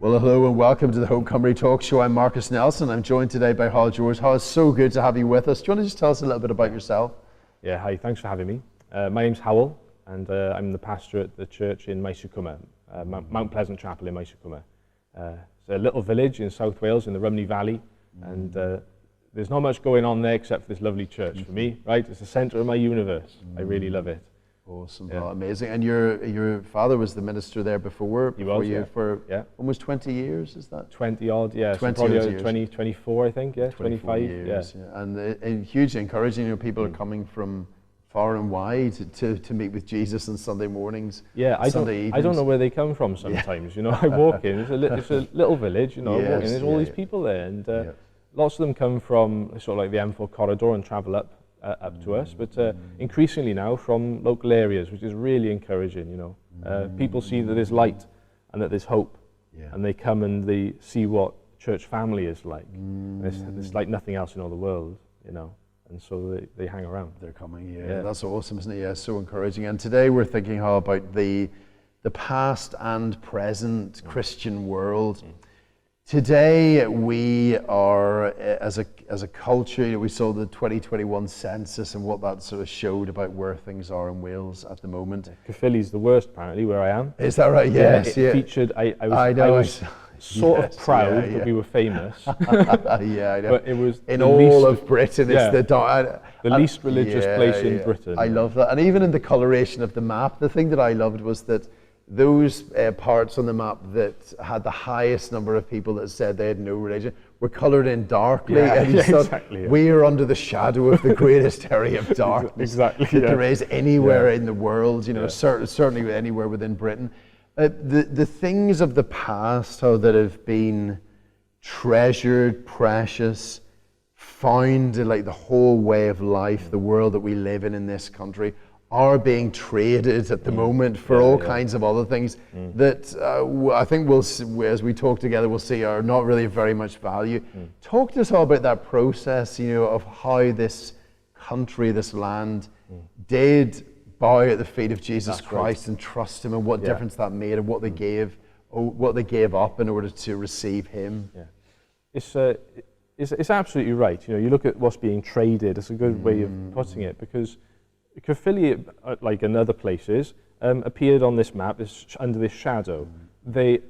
Well, hello and welcome to the Hope Cymru Talk Show. I'm Marcus Nelson. I'm joined today by Hywel George. Hywel, it's so good to have you with us. Do you want to just tell us a little bit about yourself? Yeah, hi, thanks for having me. My name's Hywel, and I'm the pastor at the church in Cymru, Mount Pleasant Chapel in Cymru. It's a little village in South Wales in the Rhymney Valley, and there's not much going on there except for this lovely church for me, right? It's the centre of my universe. I really love it. Awesome, yeah. Oh, amazing. And your father was the minister there before you for almost 20 years, is that? 20 odd, yeah. 20 so probably years. 20, 24, I think, yeah, 25 years, yeah. And hugely encouraging, people are coming from far and wide to meet with Jesus on Sunday mornings. Yeah, I don't know where they come from sometimes, I walk in, it's a little village, I walk in, there's all these people there, and lots of them come from sort of like the M4 corridor and travel up to us, but increasingly now from local areas, which is really encouraging, people see that there's light and that there's hope, and they come and they see what church family is like. It's like nothing else in all the world, and so they hang around. They're coming, that's awesome, isn't it? Yeah, so encouraging. And today we're thinking about the past and present Christian world. Today we are, as a culture, we saw the 2021 census and what that sort of showed about where things are in Wales at the moment. Caerphilly's the worst, apparently, where I am. Is that right? Yes. It featured. I was sort of proud that we were famous. I know. But it was in all of Britain. It's the least religious place in Britain. I love that, and even in the coloration of the map, the thing that I loved was that those parts on the map that had the highest number of people that said they had no religion were coloured in darkly, and you thought, we are under the shadow of the greatest area of darkness that there is anywhere in the world, certainly anywhere within Britain. The things of the past, how that have been treasured, precious, found in like the whole way of life, the world that we live in this country, are being traded at the moment for all kinds of other things that I think we'll see, as we talk together, we'll see are not really very much value. Talk to us all about that process, of how this country, this land, did bow at the feet of Jesus Christ and trust Him, and what difference that made, and what they gave up in order to receive Him. Yeah, it's absolutely right. You look at what's being traded. It's a good way of putting it, because Caerphilly, like in other places, appeared on this map under this shadow. They're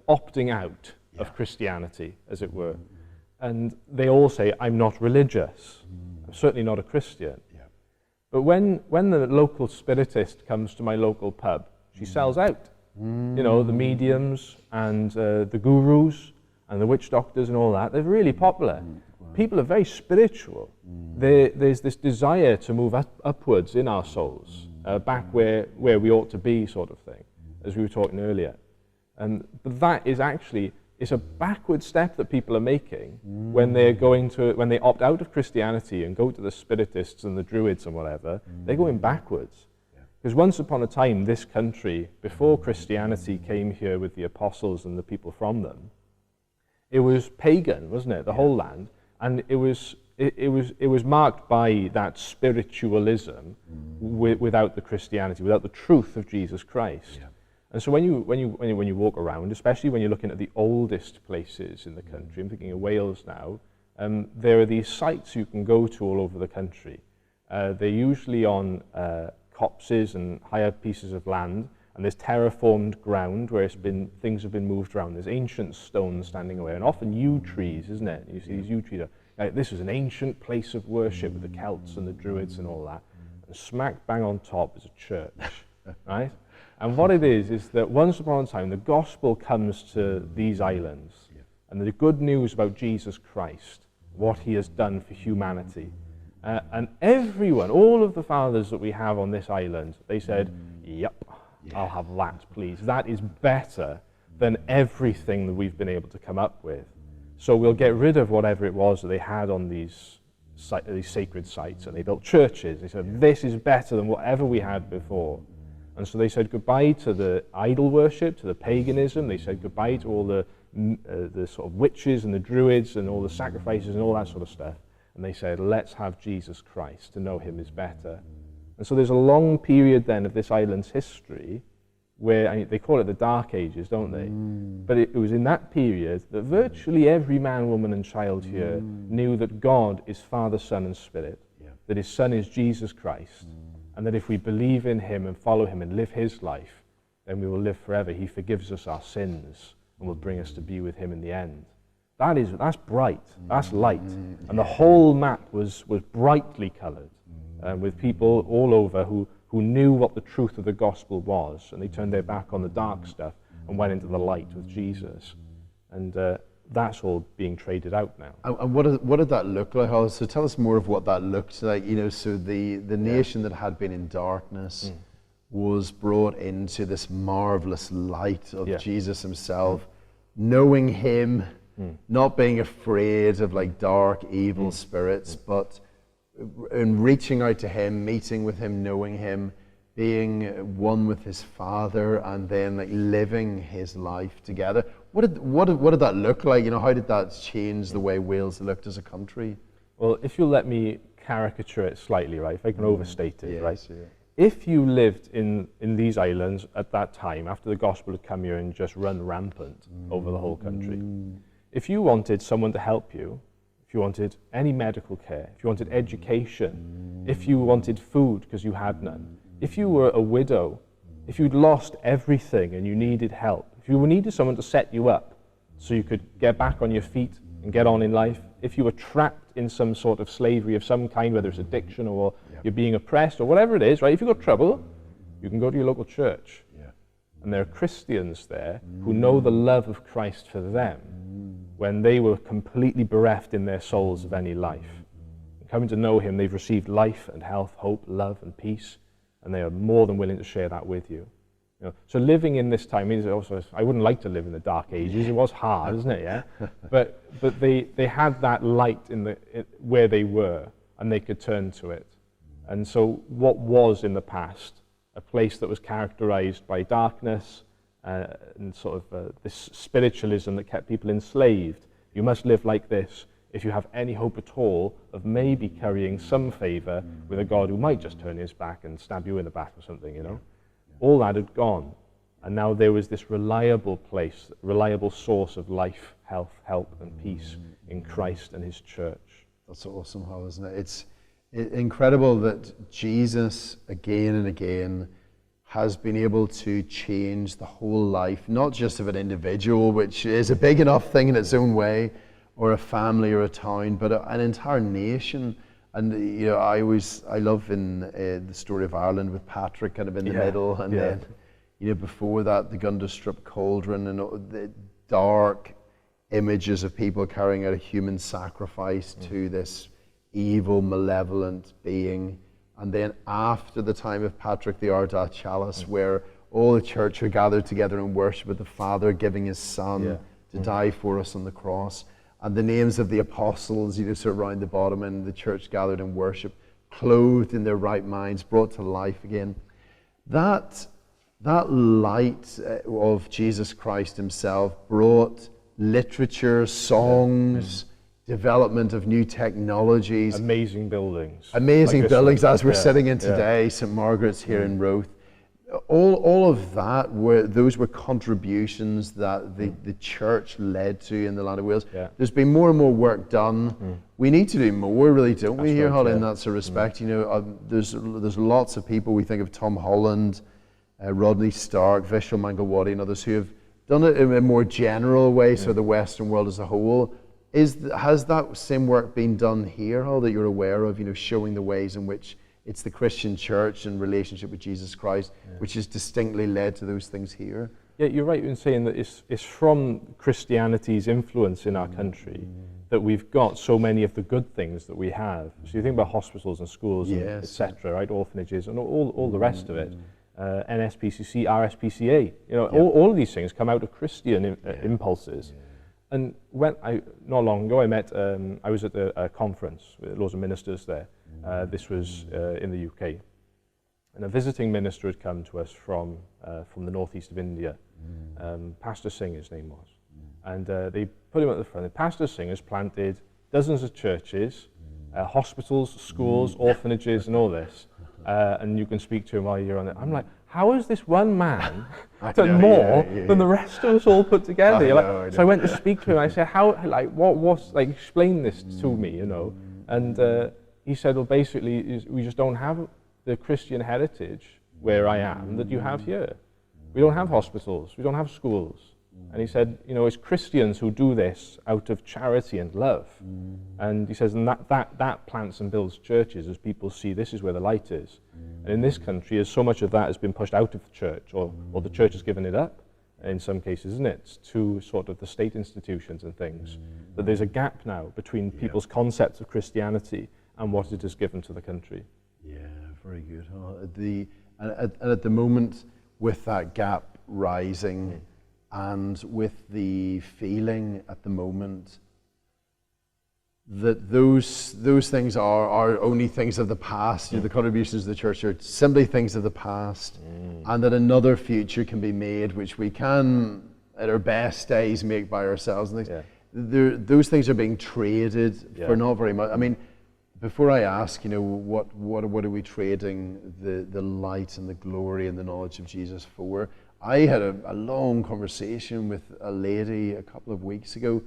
opting out of Christianity, as it were. And they all say, I'm not religious. I'm certainly not a Christian. But when the local spiritist comes to my local pub, she sells out. The mediums and the gurus and the witch doctors and all that, they're really popular. People are very spiritual. There's this desire to move upwards in our souls, back where we ought to be, sort of thing, as we were talking earlier. But that is actually, it's a backward step that people are making when they opt out of Christianity and go to the spiritists and the druids and whatever. They're going backwards. Because once upon a time, this country, before Christianity came here with the apostles and the people from them, it was pagan, wasn't it? The whole land. And it was marked by that spiritualism without the Christianity, without the truth of Jesus Christ. And so when you walk around, especially when you're looking at the oldest places in the country, I'm thinking of Wales now, there are these sites you can go to all over the country. They're usually on copses and higher pieces of land, and there's terraformed ground where things have been moved around. There's ancient stones standing away, and often yew trees, isn't it? You see these yew trees. This was an ancient place of worship with the Celts and the Druids and all that. And smack bang on top is a church, right? And what it is that once upon a time, the gospel comes to these islands, and the good news about Jesus Christ, what He has done for humanity. And everyone, all of the fathers that we have on this island, they said, yep, I'll have that, please. That is better than everything that we've been able to come up with. So we'll get rid of whatever it was that they had on these sacred sites, and they built churches. They said, this is better than whatever we had before. And so they said goodbye to the idol worship, to the paganism. They said goodbye to all the sort of witches and the druids and all the sacrifices and all that sort of stuff. And they said, let's have Jesus Christ. To know Him is better. And so there's a long period then of this island's history where, I mean, they call it the Dark Ages, don't they? But it was in that period that virtually every man, woman and child here knew that God is Father, Son and Spirit, that his Son is Jesus Christ, and that if we believe in him and follow him and live his life, then we will live forever. He forgives us our sins and will bring us to be with him in the end. That's bright, that's light. And the whole map was brightly coloured, with people all over who knew what the truth of the gospel was, and they turned their back on the dark stuff and went into the light with Jesus. And that's all being traded out now. And what did that look like? So tell us more of what that looked like. You know, so the nation that had been in darkness was brought into this marvelous light of Jesus himself, knowing him, not being afraid of like dark, evil spirits, but in reaching out to him, meeting with him, knowing him, being one with his Father, and then like living his life together. What did that look like? You know, how did that change the way Wales looked as a country? Well, if you'll let me caricature it slightly, right? If I can overstate it, right? Yeah. If you lived in these islands at that time, after the gospel had come here and just run rampant over the whole country, if you wanted someone to help you, if you wanted any medical care, if you wanted education, if you wanted food because you had none, if you were a widow, if you'd lost everything and you needed help, if you needed someone to set you up so you could get back on your feet and get on in life, if you were trapped in some sort of slavery of some kind, whether it's addiction or you're being oppressed or whatever it is, right? If you've got trouble, you can go to your local church. And there are Christians there who know the love of Christ for them when they were completely bereft in their souls of any life. And coming to know him, they've received life and health, hope, love and peace, and they are more than willing to share that with you. You know, so living in this time means also, I wouldn't like to live in the dark ages. It was hard, isn't it? Yeah. But they had that light where they were, and they could turn to it. And so what was in the past a place that was characterized by darkness and sort of this spiritualism that kept people enslaved. You must live like this if you have any hope at all of maybe carrying some favor with a God who might just turn his back and stab you in the back or something, you know. All that had gone. And now there was this reliable place, reliable source of life, health, help, and peace in Christ and his church. That's awesome, Hal, isn't it? It's incredible that Jesus, again and again, has been able to change the whole life, not just of an individual, which is a big enough thing in its own way, or a family or a town, but an entire nation. And you know, I love in the story of Ireland with Patrick kind of in the middle, and then you know, before that, the Gunderstrip Cauldron and the dark images of people carrying out a human sacrifice to this evil, malevolent being. And then after the time of Patrick, the Ardagh Chalice, where all the church are gathered together in worship with the Father giving his Son to die for us on the cross. And the names of the apostles, you know, sort of around the bottom, and the church gathered in worship, clothed in their right minds, brought to life again. That light of Jesus Christ himself brought literature, songs, development of new technologies. Amazing buildings. Amazing buildings, as we're sitting in today, St. Margaret's here in Roath. All of that those were contributions that the church led to in the land of Wales. There's been more and more work done. We need to do more, really, don't we, here, Holly, in that sort of respect? You know, there's lots of people. We think of Tom Holland, Rodney Stark, Vishal Mangalwadi, and others who have done it in a more general way, so the Western world as a whole. Has that same work been done here, Hal, that you're aware of, you know, showing the ways in which it's the Christian church and relationship with Jesus Christ, which has distinctly led to those things here? Yeah, you're right in saying that it's from Christianity's influence in our country that we've got so many of the good things that we have. So you think about hospitals and schools, and etc., right, orphanages and all the rest of it. NSPCC, RSPCA, you know, all of these things come out of Christian impulses. And not long ago, I was at a conference with loads of ministers there. This was in the UK. And a visiting minister had come to us from the northeast of India. Pastor Singh, his name was. And they put him at the front. And Pastor Singh has planted dozens of churches, hospitals, schools, orphanages, and all this. And you can speak to him while you're on it. I'm like, how has this one man I done know, more yeah. than the rest of us all put together? I You're know. So I went to speak to him. I said, what's like, explain this to me, you know? And he said, well, basically, we just don't have the Christian heritage where I am that you have here. We don't have hospitals. We don't have schools. And he said, you know, it's Christians who do this out of charity and love. And he says, and that plants and builds churches as people see this is where the light is. And in this country, as so much of that has been pushed out of the church, or the church has given it up, in some cases, isn't it, to sort of the state institutions and things, that there's a gap now between people's concepts of Christianity and what it has given to the country. Yeah, very good. And at the moment, with that gap rising, and with the feeling at the moment that those things are only things of the past, you know, the contributions of the church are simply things of the past, and that another future can be made, which we can, at our best days, make by ourselves. And things. Those things are being traded for not very much. I mean, before I ask, you know, what are we trading the light and the glory and the knowledge of Jesus for? I had a long conversation with a lady a couple of weeks ago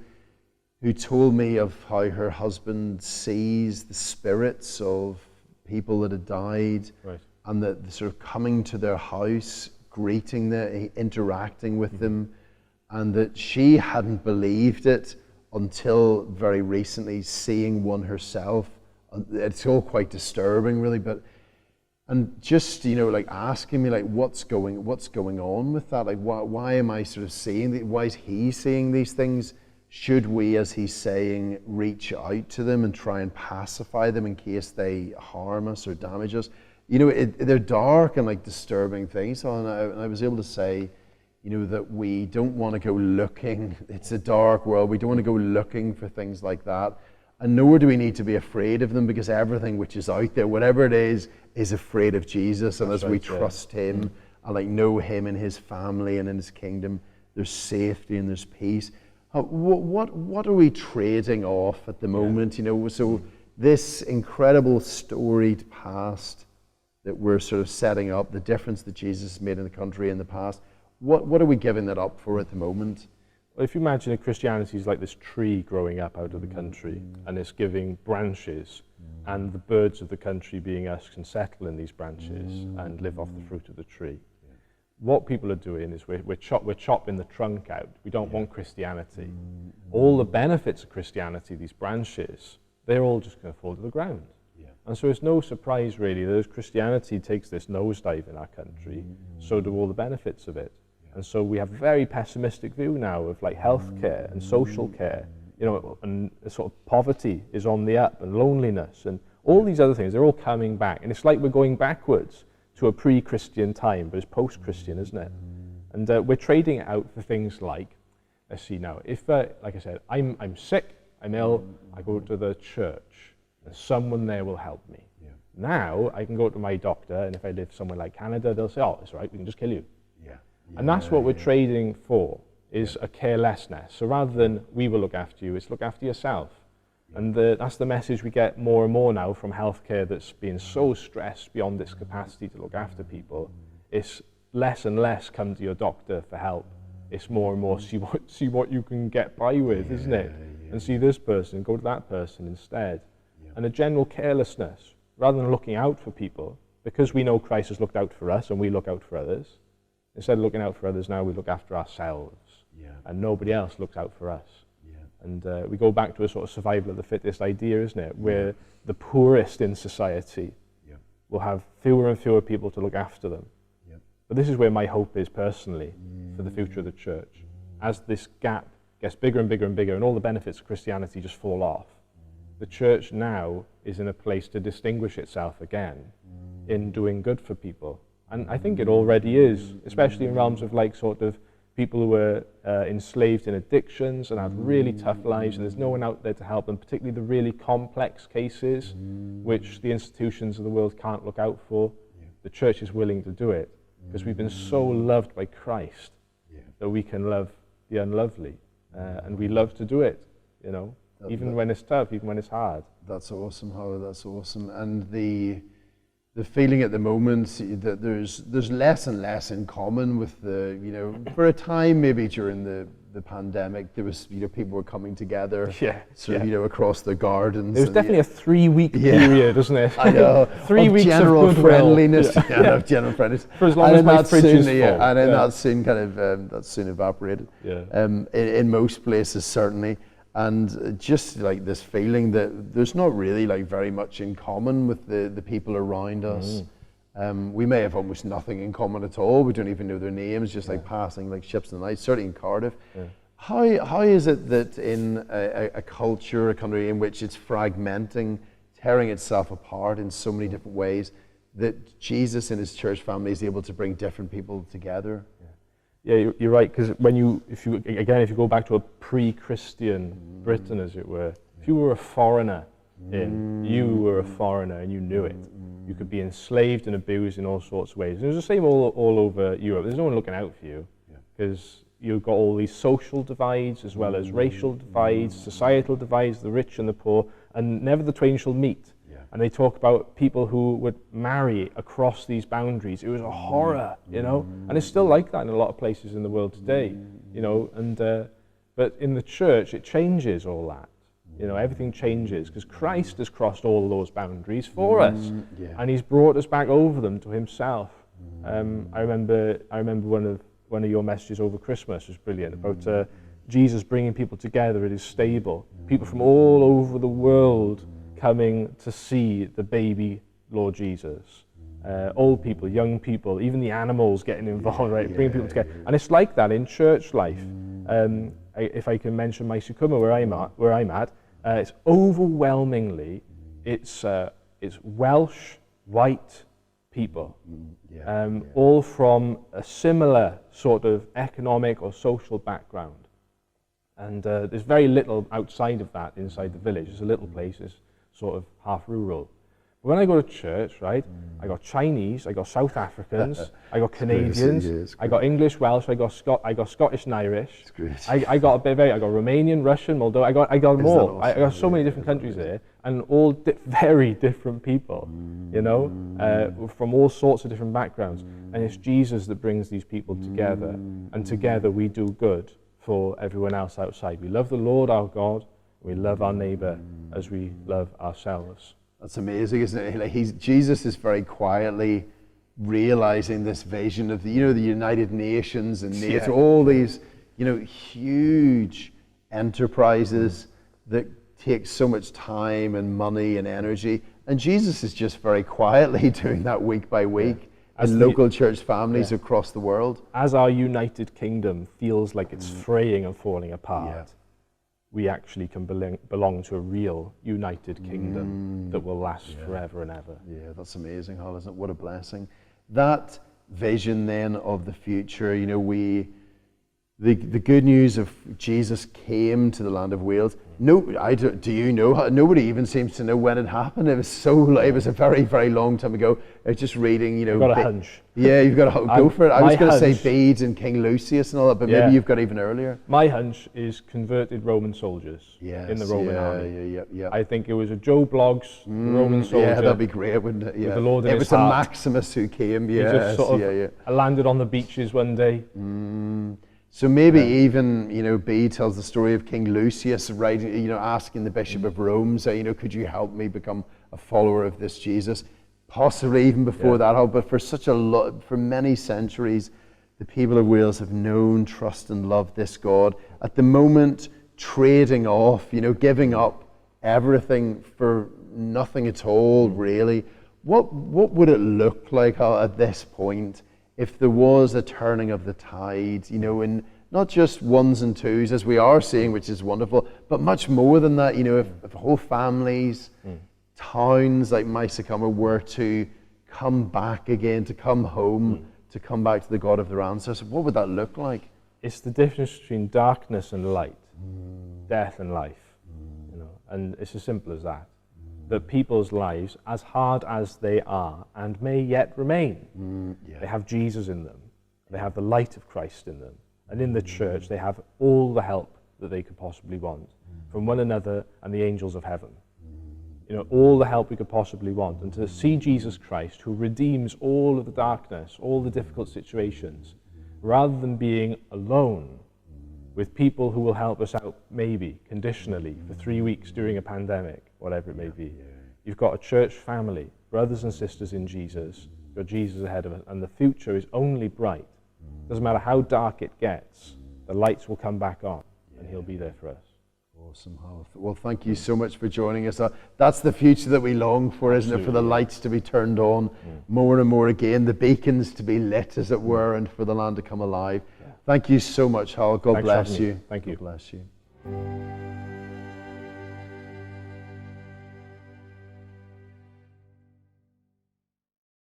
who told me of how her husband sees the spirits of people that had died, and that sort of coming to their house, greeting them, interacting with them, and that she hadn't believed it until very recently, seeing one herself. It's all quite disturbing, really, and just, you know, like asking me, like, what's going on with that? Like, why am I sort of seeing why is he seeing these things? Should we, as he's saying, reach out to them and try and pacify them in case they harm us or damage us? You know, they're dark and like disturbing things. And I was able to say, you know, that we don't want to go looking. It's a dark world. We don't want to go looking for things like that. And nor do we need to be afraid of them, because everything which is out there, whatever it is afraid of Jesus. And as we trust him and like know him and his family and in his kingdom, there's safety and there's peace. What are we trading off at the moment? You know, so this incredible storied past that we're sort of setting up, the difference that Jesus has made in the country in the past, what are we giving that up for at the moment? Well, if you imagine that Christianity is like this tree growing up out of the country, and it's giving branches, and the birds of the country being us can settle in these branches and live off the fruit of the tree. What people are doing is we're chopping the trunk out. We don't want Christianity. All the benefits of Christianity, these branches, they're all just going to fall to the ground. And so it's no surprise really that as Christianity takes this nosedive in our country, so do all the benefits of it. And so we have a very pessimistic view now of like healthcare and social care, you know, and sort of poverty is on the up, and loneliness and all these other things, they're all coming back. And it's like we're going backwards to a pre-Christian time, but it's post-Christian, isn't it? And we're trading it out for things like, let's see now, if, like I said, I'm sick, I'm ill, I go to the church, and someone there will help me. Now, I can go to my doctor, and if I live somewhere like Canada, they'll say, oh, it's all right, we can just kill you. And that's what we're trading for, is a carelessness. So rather than we will look after you, it's look after yourself. And that's the message we get more and more now from healthcare that's been so stressed beyond its capacity to look after people. It's less and less come to your doctor for help. It's more and more see what you can get by with, isn't it? And see this person, go to that person instead. And a general carelessness, rather than looking out for people, because we know Christ has looked out for us and we look out for others. Instead of looking out for others now, we look after ourselves. And nobody else looks out for us. And we go back to a sort of survival of the fittest idea, isn't it? Where the poorest in society will have fewer and fewer people to look after them. But this is where my hope is personally for the future of the church. As this gap gets bigger and bigger and bigger and all the benefits of Christianity just fall off, the church now is in a place to distinguish itself again in doing good for people. And I think it already is, especially in realms of like sort of people who were enslaved in addictions and have really tough lives, and there's no one out there to help them, particularly the really complex cases which the institutions of the world can't look out for. The church is willing to do it because we've been so loved by Christ that we can love the unlovely, and we love to do it, you know, even when it's tough, even when it's hard. That's awesome, Howard, that's awesome. And the the feeling at the moment that there's less and less in common with the, for a time maybe during the pandemic, there was, people were coming together, across the gardens. There was definitely a 3-week period, wasn't it? I know. 3 weeks general of goodwill. friendliness. Of general friendliness. For as long as my fridge is full. And then that soon that soon evaporated. Yeah. In most places, certainly. And just like this feeling that there's not really like very much in common with the people around us. We may have almost nothing in common at all. We don't even know their names, just like passing like ships in the night, certainly in Cardiff. Yeah. How is it that in a culture, a country in which it's fragmenting, tearing itself apart in so many different ways, that Jesus and his church family is able to bring different people together? Yeah, you're right, because if you go back to a pre-Christian Britain, as it were, if you were a foreigner you were a foreigner and you knew it. You could be enslaved and abused in all sorts of ways. And it was the same all over Europe. There's no one looking out for you, because you've got all these social divides as well as racial divides, societal divides, the rich and the poor, and never the twain shall meet. And they talk about people who would marry across these boundaries. It was a horror, and it's still like that in a lot of places in the world today, but in the church it changes all that. Everything changes because Christ has crossed all those boundaries for us, and he's brought us back over them to himself. I remember one of your messages over Christmas was brilliant about Jesus bringing people together at his stable, people from all over the world coming to see the baby Lord Jesus. Old people, young people, even the animals getting involved, right? Bringing people together. And it's like that in church life. If I can mention my Sukuma where I'm at, it's overwhelmingly, it's Welsh, white people, all from a similar sort of economic or social background. And there's very little outside of that inside the village. It's a little place, it's sort of half rural. But when I go to church, right, I got Chinese, I got South Africans, I got Canadians, I got English, Welsh, I got Scottish and Irish. I got Romanian, Russian, Moldova. I got them all. I got so many different countries there, and all very different people, from all sorts of different backgrounds. And it's Jesus that brings these people together, and together we do good for everyone else outside. We love the Lord our God, we love our neighbour as we love ourselves. That's amazing, isn't it? Like Jesus is very quietly realizing this vision of the United Nations and NATO, all these, huge enterprises that take so much time and money and energy. And Jesus is just very quietly doing that week by week in local church families across the world. As our United Kingdom feels like it's fraying and falling apart, we actually can belong to a real United Kingdom that will last forever and ever. Yeah, that's amazing, Hal, isn't it? What a blessing. That vision then of the future, the good news of Jesus came to the land of Wales. Do you know? Nobody even seems to know when it happened. It was it was a very, very long time ago. I was just reading, I've got a hunch. Yeah, you've got to go for it. I was going to say Bede and King Lucius and all that, but maybe you've got even earlier. My hunch is converted Roman soldiers in the Roman army. I think it was a Joe Bloggs, the Roman soldier. Yeah, that'd be great, wouldn't it? Yeah. With the Lord in it his was heart. a Maximus who came. He just sort of landed on the beaches one day. So maybe even, Bede tells the story of King Lucius writing, asking the Bishop of Rome, say, could you help me become a follower of this Jesus? Possibly even before that, but for many centuries, the people of Wales have known, trust and loved this God. At the moment, trading off, giving up everything for nothing at all, really. What would it look like at this point if there was a turning of the tide, in not just ones and twos, as we are seeing, which is wonderful, but much more than that, if whole families, towns like Mysycumber were to come back again, to come home, to come back to the God of their ancestors, what would that look like? It's the difference between darkness and light, death and life, and it's as simple as that. That people's lives, as hard as they are and may yet remain, they have Jesus in them, they have the light of Christ in them, and in the church they have all the help that they could possibly want from one another and the angels of heaven. all the help we could possibly want, and to see Jesus Christ, who redeems all of the darkness, all the difficult situations, rather than being alone with people who will help us out, maybe conditionally, for 3 weeks during a pandemic, whatever it may be. You've got a church family, brothers and sisters in Jesus. You've got Jesus ahead of us, and the future is only bright. Doesn't matter how dark it gets, the lights will come back on, and he'll be there for us. Awesome. Well, thank you so much for joining us. That's the future that we long for, isn't it? For the lights to be turned on more and more again, the beacons to be lit, as it were, and for the land to come alive. Thank you so much, Hywel. God bless you. Thank you. God bless you.